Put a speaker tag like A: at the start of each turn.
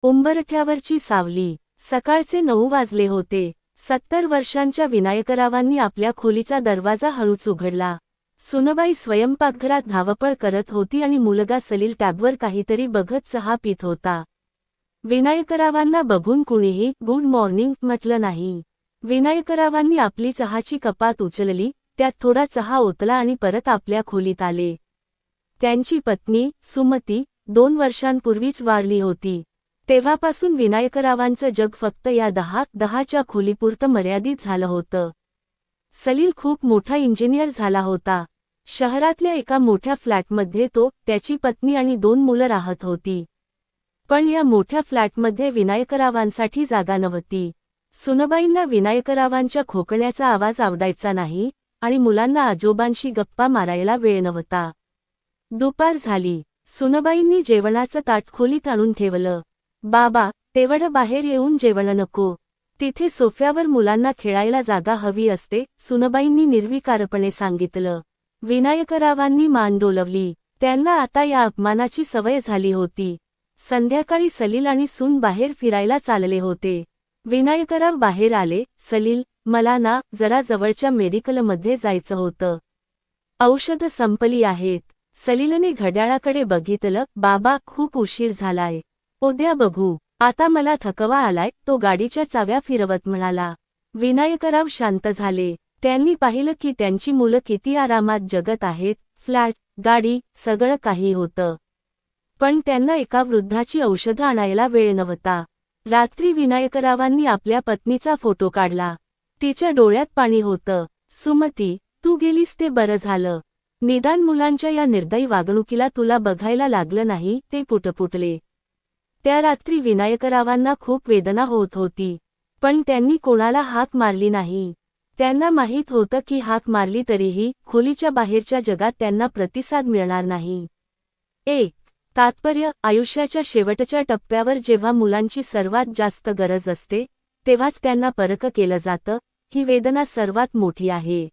A: उंबरठ्यावरची सावली. सकाळचे 9 वाजले होते. 70 वर्षांच्या विनायकरावांनी आपल्या खोलीचा दरवाजा हळूच उघडला. सुनबाई स्वयंपाकघरात धावपळ करत होती आणि मुलगा सलील टॅबवर काहीतरी बघत चहा पीत होता. विनायकरावांना बघून कुणीही गुड मॉर्निंग म्हटलं नाही. विनायकरावांनी आपली चहाची कपात उचलली, त्यात थोडा चहा ओतला आणि परत आपल्या खोलीत आले. त्यांची पत्नी सुमती 2 वर्षांपूर्वीच वारली होती. तेव्हापासून विनायकरावांचं जग फक्त या 10च्या खोलीपुरतं मर्यादित झालं होतं. सलील खूप मोठा इंजिनियर झाला होता. शहरातल्या एका मोठ्या फ्लॅटमध्ये तो, त्याची पत्नी आणि 2 मुलं राहत होती. पण या मोठ्या फ्लॅटमध्ये विनायकरावांसाठी जागा नव्हती. सुनबाईंना विनायकरावांच्या खोकण्याचा आवाज आवडायचा नाही आणि मुलांना आजोबांशी गप्पा मारायला वेळ नव्हता. दुपार झाली. सुनबाईंनी जेवणाचं ताट खोलीत आणून ठेवलं. बाबा, तेवढं बाहेर येऊन जेवण नको. तिथे सोफ्यावर मुलांना खेळायला जागा हवी असते, सुनबाईंनी निर्विकारपणे सांगितलं. विनायकरावांनी मान डोलवली. त्यांना आता या अपमानाची सवय झाली होती. संध्याकाळी सलील आणि सून बाहेर फिरायला चालले होते. विनायकराव बाहेर आले. सलील, मला ना जरा जवळच्या मेडिकलमध्ये जायचं होतं. औषधं संपली आहेत. सलीलने घड्याळाकडे बघितलं. बाबा, खूप उशीर झालाय. उद्या बघू. आता मला थकवा आलाय, तो गाडीच्या चाव्या फिरवत म्हणाला. विनायकराव शांत झाले. त्यांनी पाहिलं की त्यांची मुलं किती आरामात जगत आहेत. फ्लॅट, गाडी, सगळं काही होतं. पण त्यांना एका वृद्धाची औषधं आणायला वेळ नव्हता. रात्री विनायकरावांनी आपल्या पत्नीचा फोटो काढला. तिच्या डोळ्यात पाणी होतं. सुमती, तू गेलीस ते बरं झालं. निदान मुलांच्या या निर्दयी वागणुकीला तुला बघायला लागलं नाही, ते पुटपुटले. त्या रात्री विनायकरावांना खूप वेदना होत होती. पण त्यांनी कोणाला हाक मारली नाही. त्यांना माहीत होतं की हाक मारली तरीही खोलीच्या बाहेरच्या जगात त्यांना प्रतिसाद मिळणार नाही. तात्पर्य, आयुष्याच्या शेवटच्या टप्प्यावर जेव्हा मुलांची सर्वात जास्त गरज असते, तेव्हाच त्यांना परक केलं जातं. ही वेदना सर्वात मोठी आहे.